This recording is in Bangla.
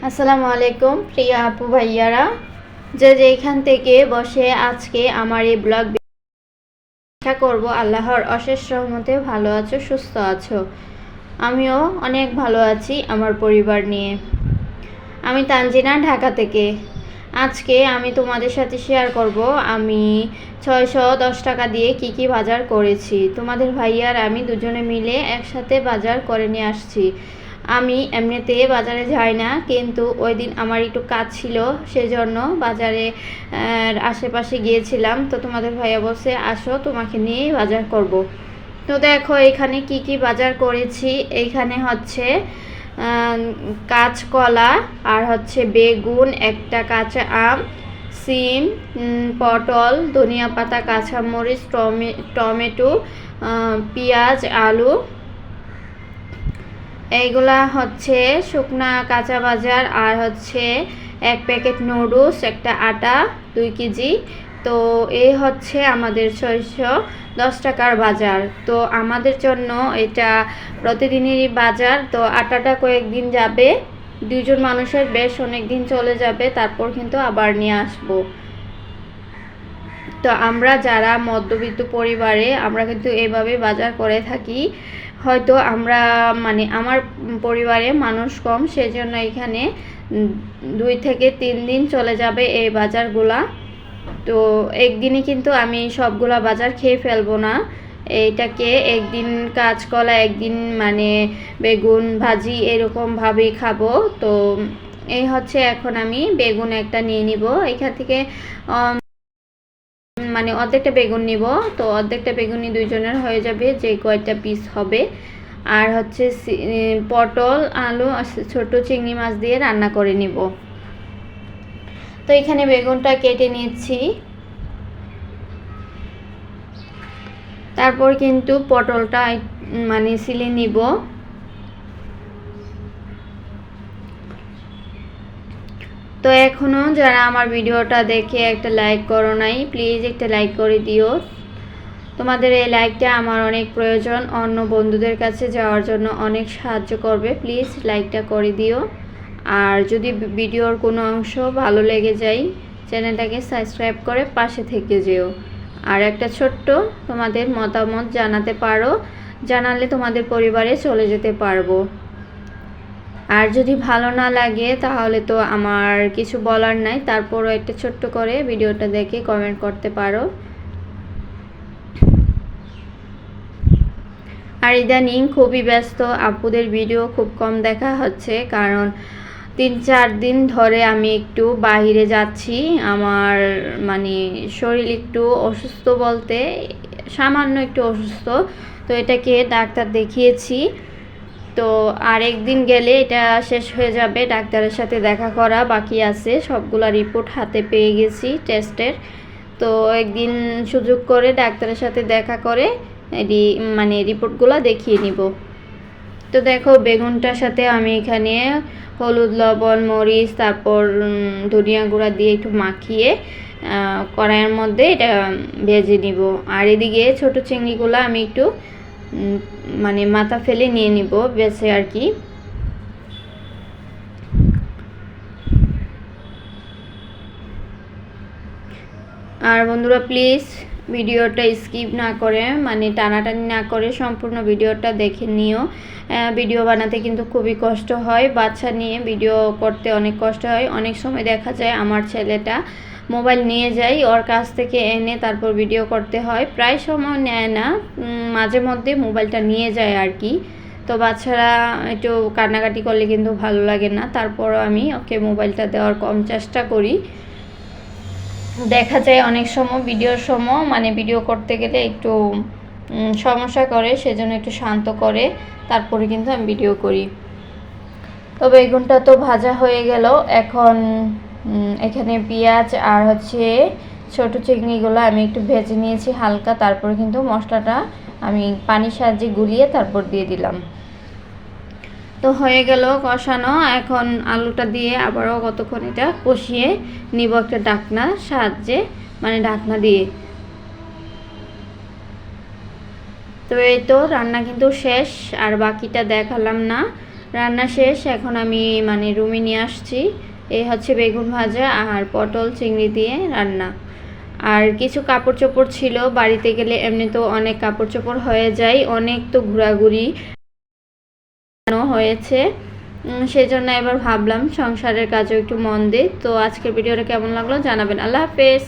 আসসালামু আলাইকুম প্রিয় আপু ভাইয়ারা, যে যেখান থেকে বসে আজকে আমার এই ব্লগ ব্যাখ্যা করব। আল্লাহর অশেষ রহমতে ভালো আছো, সুস্থ আছো। আমিও অনেক ভালো আছি আমার পরিবার নিয়ে। আমি তানজিনা, ঢাকা থেকে। আজকে আমি তোমাদের সাথে শেয়ার করব আমি 610 টাকা দিয়ে কি কি বাজার করেছি। তোমাদের ভাইয়ার আমি দুজনে মিলে একসাথে বাজার করে নিয়ে আসছি। আমি এমনিতে বাজারে যাই না, কিন্তু ওই দিন আমার একটু কাজ ছিল, সেজন্য বাজারে আশেপাশে গিয়েছিলাম। তো তোমাদের ভাইয়া বলছে আসো, তোমাকে নিয়েই বাজার করব। তো দেখো এখানে কি কি বাজার করেছি। এইখানে হচ্ছে কাঁচকলা, আর হচ্ছে বেগুন, একটা কাঁচা আম, সিম, পটল, ধনিয়া পাতা, কাঁচামরিচ, টমেটো, পেঁয়াজ, আলু। এইগুলা হচ্ছে শুকনা কাঁচা বাজার। আর হচ্ছে এক প্যাকেট নুডলস, একটা আটা 2 কেজি। তো এই হচ্ছে আমাদের 610 টাকার বাজার। তো আমাদের জন্য এটা প্রতিদিনেরই বাজার। তো আটাটা কয়েকদিন যাবে, দুজন মানুষের বেশ অনেক দিন চলে যাবে, তারপর কিন্তু আবার নিয়ে আসবো। তো আমরা যারা মধ্যবিত্ত পরিবারে, আমরা কিন্তু এইভাবে বাজার করে থাকি। হয়তো আমরা আমার পরিবারে মানুষ কম, সেজন্য এখানে 2 থেকে 3 দিন চলে যাবে এই বাজারগুলা। তো একদিনে কিন্তু আমি সবগুলা বাজার খেয়ে ফেলবো না। এইটাকে একদিন কাঁচকলা, একদিন বেগুন ভাজি এরকমভাবেই খাবো। তো এই হচ্ছে, এখন আমি বেগুন একটা নিয়ে নিব এখান থেকে। অর্ধেকটা বেগুন নিব। তো অর্ধেকটা বেগুনই দুইজনের হয়ে যাবে, যে কয়টা পিস হবে। আর হচ্ছে পটল, আলু, ছোট চিংড়ি মাছ দিয়ে রান্না করে নিব। তো এখানে বেগুনটা কেটে নিচ্ছি। তারপর কিন্তু পটলটা সিলে নিব। তো এখনও যারা আমার ভিডিওটা দেখে একটা লাইক করো নাই, প্লিজ একটা লাইক করে দিও। তোমাদের এই লাইকটা আমার অনেক প্রয়োজন, অন্য বন্ধুদের কাছে যাওয়ার জন্য অনেক সাহায্য করবে। প্লিজ লাইকটা করে দিও। আর যদি ভিডিওর কোনো অংশ ভালো লেগে যায়, চ্যানেলটাকে সাবস্ক্রাইব করে পাশে থেকে যেও। আর একটা ছোট্ট তোমাদের মতামত জানাতে পারো, জানালে তোমাদের পরিবারে চলে যেতে পারবো। আর যদি ভালো না লাগে তাহলে তো আমার কিছু বলার নাই, তারপরও একটা ছোট্ট করে ভিডিওটা দেখে কমেন্ট করতে পারো। আর ইদানিং খুবই ব্যস্ত, আপুদের ভিডিও খুব কম দেখা হচ্ছে, কারণ 3-4 দিন ধরে আমি একটু বাইরে যাচ্ছি। আমার শরীর একটু অসুস্থ, বলতে সামান্য একটু অসুস্থ। তো এটাকে ডাক্তার দেখিয়েছি। তো আর একদিন গেলে এটা শেষ হয়ে যাবে। ডাক্তারের সাথে দেখা করা বাকি আছে, সবগুলা রিপোর্ট হাতে পেয়ে গেছি টেস্টের। তো একদিন সুযোগ করে ডাক্তারের সাথে দেখা করে রিপোর্টগুলো দেখিয়ে নিব। তো দেখো বেগুনটার সাথে আমি এখানে হলুদ, লবণ, মরিচ, তারপর ধনিয়া গুঁড়া দিয়ে একটু মাখিয়ে কড়াইয়ের মধ্যে এটা ভেজে নিব। আর এদিকে ছোট চিংড়িগুলো আমি একটু মাথা ফেলে নিয়ে নিব বেছে আর কি। আর বন্ধুরা প্লিজ ভিডিওটা স্কিপ না করে, টানাটানি না করে সম্পূর্ণ ভিডিওটা দেখে নিও। ভিডিও বানাতে কিন্তু খুবই কষ্ট হয়, বাচ্চা নিয়ে ভিডিও করতে অনেক কষ্ট হয়। অনেক সময় দেখা যায় আমার ছেলেটা মোবাইল নিয়ে যায়, ওর কাছ থেকে এনে তারপর ভিডিও করতে হয়। প্রায় সময় নেয় না, মাঝে মধ্যে মোবাইলটা নিয়ে যায় আর কি। তো বাচ্চারা একটু কান্নাকাটি করলে কিন্তু ভালো লাগে না, তারপরও আমি ওকে মোবাইলটা দেওয়ার কম চেষ্টা করি। দেখা যায় অনেক সময় ভিডিওর সময় ভিডিও করতে গেলে একটু সমস্যা করে, সেজন্য একটু শান্ত করে তারপরে কিন্তু আমি ভিডিও করি। তো বেগুনটা তো ভাজা হয়ে গেল। এখন এখানে পেঁয়াজ আর হচ্ছে ছোট চিংড়িগুলো আমি একটু ভেজে নিয়েছি হালকা, তারপরে কিন্তু মশলাটা আমি পানির সাহায্যে গুলিয়ে তারপর দিয়ে দিলাম। তো হয়ে গেল কষানো। এখন আলুটা দিয়ে আবারও কতক্ষণ এটা কষিয়ে নিব একটা ঢাকনার সাহায্যে, ঢাকনা দিয়ে। তো এই তো রান্না কিন্তু শেষ, আর বাকিটা দেখালাম না। রান্না শেষ, এখন আমি মানে রুমে নিয়ে আসছি। এই হচ্ছে বেগুন ভাজা আর পটল চিংড়ি দিয়ে রান্না। আর কিছু কাপড় চোপড় ছিল, বাড়িতে গেলে এমনি তো অনেক কাপড় চোপড় হয়ে যায়, অনেক তো ঘোরাঘুরি হয়েছে, সেই জন্য এবার ভাবলাম সংসারের কাজও একটু মন দিই। তো আজকের ভিডিওটা কেমন লাগলো জানাবেন। আল্লাহ হাফেজ।